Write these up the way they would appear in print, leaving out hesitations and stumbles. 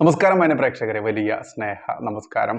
നമസ്കാരം മാന്യ പ്രേക്ഷകരെ, വലിയ സ്നേഹ നമസ്കാരം.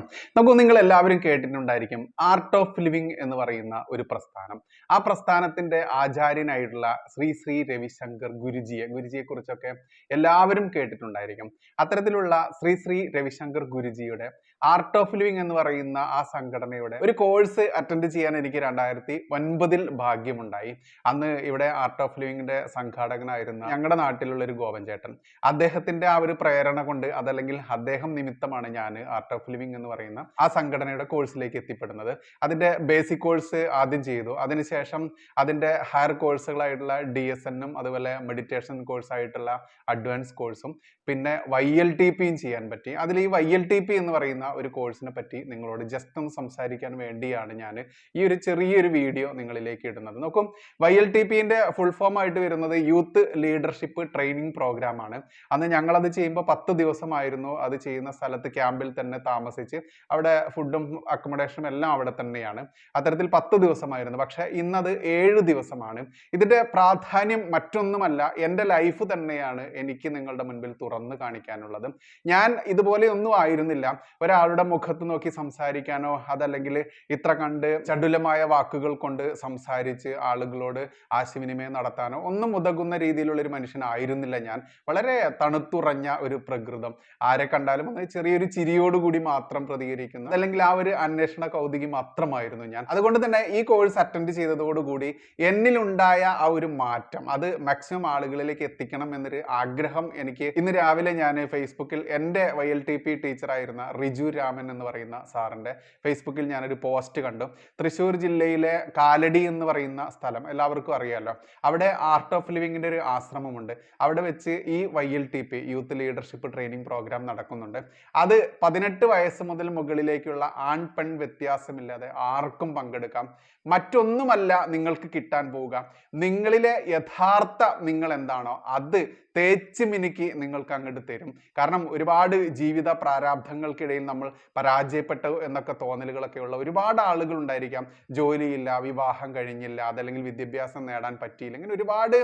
നിങ്ങൾ എല്ലാവരും കേട്ടിട്ടുണ്ടായിരിക്കും ആർട്ട് ഓഫ് ലിവിങ് എന്ന് പറയുന്ന ഒരു പ്രസ്ഥാനം. ആ പ്രസ്ഥാനത്തിന്റെ ആചാര്യനായിട്ടുള്ള ശ്രീ ശ്രീ രവിശങ്കർ ഗുരുജിയെ കുറിച്ചൊക്കെ എല്ലാവരും കേട്ടിട്ടുണ്ടായിരിക്കും. അത്തരത്തിലുള്ള ശ്രീ ശ്രീ രവിശങ്കർ ഗുരുജിയുടെ ആർട്ട് ഓഫ് ലിവിങ് എന്ന് പറയുന്ന ആ സംഘടനയുടെ ഒരു കോഴ്സ് അറ്റൻഡ് ചെയ്യാൻ എനിക്ക് 2009 ഭാഗ്യമുണ്ടായി. അന്ന് ഇവിടെ ആർട്ട് ഓഫ് ലിവിങ്ങിന്റെ സംഘാടകനായിരുന്ന ഞങ്ങളുടെ നാട്ടിലുള്ള ഒരു ഗോവൻ ചേട്ടൻ, അദ്ദേഹത്തിന്റെ ആ ഒരു പ്രേരണ കൊണ്ട് അതല്ലെങ്കിൽ അദ്ദേഹം നിമിത്തമാണ് ഞാൻ ആർട്ട് ഓഫ് ലിവിങ് എന്ന് പറയുന്ന ആ സംഘടനയുടെ കോഴ്സിലേക്ക് എത്തിപ്പെടുന്നത്. അതിന്റെ ബേസിക് കോഴ്സ് ആദ്യം ചെയ്തു. അതിനുശേഷം അതിന്റെ ഹയർ കോഴ്സുകളായിട്ടുള്ള DSN അതുപോലെ മെഡിറ്റേഷൻ കോഴ്സ് ആയിട്ടുള്ള അഡ്വാൻസ് കോഴ്സും പിന്നെ YLTPയും ചെയ്യാൻ പറ്റി. അതിൽ ഈ YLTP എന്ന് പറയുന്ന ഒരു കോഴ്സിനെ പറ്റി നിങ്ങളോട് ജസ്റ്റ് ഒന്ന് സംസാരിക്കാൻ വേണ്ടിയാണ് ഞാൻ ഈ ഒരു ചെറിയൊരു വീഡിയോ നിങ്ങളിലേക്ക് ഇടുന്നത്. നോക്കും, YLTPന്റെ ഫുൾ ഫോം ആയിട്ട് വരുന്നത് യൂത്ത് ലീഡർഷിപ്പ് ട്രെയിനിങ് പ്രോഗ്രാം ആണ്. അന്ന് ഞങ്ങളത് ചെയ്യുമ്പോൾ 10 ദിവസമായിരുന്നു അത് ചെയ്യുന്ന സ്ഥലത്ത് ക്യാമ്പിൽ തന്നെ താമസിച്ച് അവിടെ ഫുഡും അക്കോമഡേഷനും എല്ലാം അവിടെ തന്നെയാണ്. അത്തരത്തിൽ 10 ദിവസമായിരുന്നു. പക്ഷെ ഇന്നത് 7 ദിവസമാണ്. ഇതിന്റെ പ്രാധാന്യം മറ്റൊന്നുമല്ല, എൻ്റെ ലൈഫ് തന്നെയാണ് എനിക്ക് നിങ്ങളുടെ മുൻപിൽ തുറന്നു കാണിക്കാനുള്ളത്. ഞാൻ ഇതുപോലെ ഒന്നും ആയിരുന്നില്ല. ഒരാളുടെ മുഖത്ത് നോക്കി സംസാരിക്കാനോ അതല്ലെങ്കിൽ ഇത്ര കണ്ട് ചടുലമായ വാക്കുകൾ കൊണ്ട് സംസാരിച്ച് ആളുകളോട് ആശയവിനിമയം നടത്താനോ ഒന്നും ഉതകുന്ന രീതിയിലുള്ള ഒരു മനുഷ്യനായിരുന്നില്ല ഞാൻ. വളരെ തണുത്തുറഞ്ഞ ഒരു പ്രകൃതം, ആരെ കണ്ടാലും ഒന്ന് ചെറിയൊരു ചിരിയോടുകൂടി മാത്രം പ്രതികരിക്കുന്നു, അല്ലെങ്കിൽ ആ ഒരു അന്വേഷണ കൗതുകി മാത്രമായിരുന്നു ഞാൻ. അതുകൊണ്ട് തന്നെ ഈ കോഴ്സ് അറ്റൻഡ് ചെയ്തതോടുകൂടി എന്നിലുണ്ടായ ആ ഒരു മാറ്റം അത് മാക്സിമം ആളുകളിലേക്ക് എത്തിക്കണം എന്നൊരു ആഗ്രഹം എനിക്ക് ഇന്ന് രാവിലെ ഞാൻ ഫേസ്ബുക്കിൽ എൻ്റെ YLTP ടീച്ചറായിരുന്ന റിജു രാമൻ എന്ന് പറയുന്ന സാറിൻ്റെ ഫേസ്ബുക്കിൽ ഞാനൊരു പോസ്റ്റ് കണ്ടു. തൃശ്ശൂർ ജില്ലയിലെ കാലടി എന്ന് പറയുന്ന സ്ഥലം എല്ലാവർക്കും അറിയാമല്ലോ. അവിടെ ആർട്ട് ഓഫ് ലിവിങ്ങിൻ്റെ ഒരു ആശ്രമമുണ്ട്. അവിടെ വെച്ച് ഈ YLTP youth leadership training programme നടക്കുന്നുണ്ട്. അത് 18 വയസ്സ് മുതൽ മുകളിലേക്കുള്ള ആൺ പെൺ വ്യത്യാസമില്ലാതെ ആർക്കും പങ്കെടുക്കാം. മറ്റൊന്നുമല്ല നിങ്ങൾക്ക് കിട്ടാൻ പോവുക, നിങ്ങളിലെ യഥാർത്ഥ നിങ്ങൾ എന്താണോ അത് തേച്ച് മിനുക്കി നിങ്ങൾക്ക് അങ്ങോട്ട് തരും. കാരണം ഒരുപാട് ജീവിത പ്രാരാബ്ധങ്ങൾക്കിടയിൽ നമ്മൾ പരാജയപ്പെട്ടു എന്നൊക്കെ തോന്നലുകളൊക്കെ ഉള്ള ഒരുപാട് ആളുകൾ ഉണ്ടായിരിക്കാം. ജോലിയില്ല, വിവാഹം കഴിഞ്ഞില്ല, അതല്ലെങ്കിൽ വിദ്യാഭ്യാസം നേടാൻ പറ്റിയില്ല, ഇങ്ങനെ ഒരുപാട്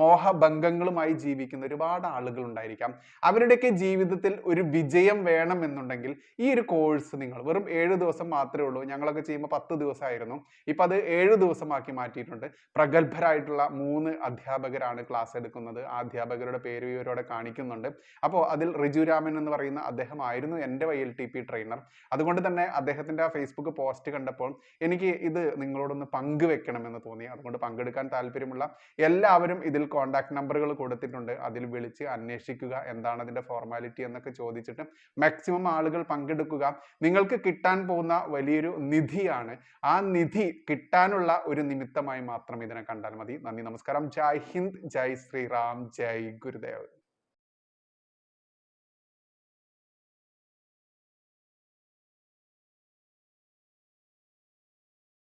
മോഹഭംഗങ്ങളുമായി ജീവിക്കുന്ന ഒരുപാട് ആളുകൾ ഉണ്ടായിരിക്കാം. അവരുടെയൊക്കെ ജീവിതത്തിൽ ഒരു വിജയം വേണം എന്നുണ്ടെങ്കിൽ ഈ ഒരു കോഴ്സ് നിങ്ങൾ വെറും 7 ദിവസം മാത്രമേ ഉള്ളൂ. ഞങ്ങളൊക്കെ ചെയ്യുമ്പോൾ 10 ദിവസമായിരുന്നു. ഇപ്പം അത് 7 ദിവസമാക്കി മാറ്റിയിട്ടുണ്ട്. പ്രഗത്ഭരായിട്ടുള്ള 3 അധ്യാപകരാണ് ക്ലാസ് എടുക്കുന്നത്. ആ അധ്യാപകരുടെ പേര് ഇവരോടെ കാണിക്കുന്നുണ്ട്. അപ്പോൾ അതിൽ റിജു രാമൻ എന്ന് പറയുന്ന അദ്ദേഹം ആയിരുന്നു എൻ്റെ YLTP ട്രെയിനർ. അതുകൊണ്ട് തന്നെ അദ്ദേഹത്തിൻ്റെ ആ ഫേസ്ബുക്ക് പോസ്റ്റ് കണ്ടപ്പോൾ എനിക്ക് ഇത് നിങ്ങളോടൊന്ന് പങ്കുവെക്കണമെന്ന് തോന്നി. അതുകൊണ്ട് പങ്കെടുക്കാൻ താല്പര്യമുള്ള എല്ലാവരും ഇതിൽ കോൺടാക്ട് നമ്പറുകൾ കൊടുത്തിട്ടുണ്ട്. അതിൽ വിളിച്ച് അന്വേഷിക്കുക, എന്താണ് അതിൻ്റെ ഫോർമാലിറ്റി എന്നൊക്കെ ചോദിച്ചിട്ട് മാക്സിമം ആളുകൾ പങ്കെടുക്കുക. നിങ്ങൾക്ക് കിട്ടാൻ പോകുന്ന വലിയൊരു നിധിയാണ്. ആ നിധി കിട്ടാനുള്ള ഒരു നിമിത്തമായി മാത്രം ഇതിനെ കണ്ടാൽ മതി. നന്ദി, നമസ്കാരം. ജയ് ഹിന്ദ്, ജയ് ശ്രീറാം, ജയ് ഗുരുദേവ്.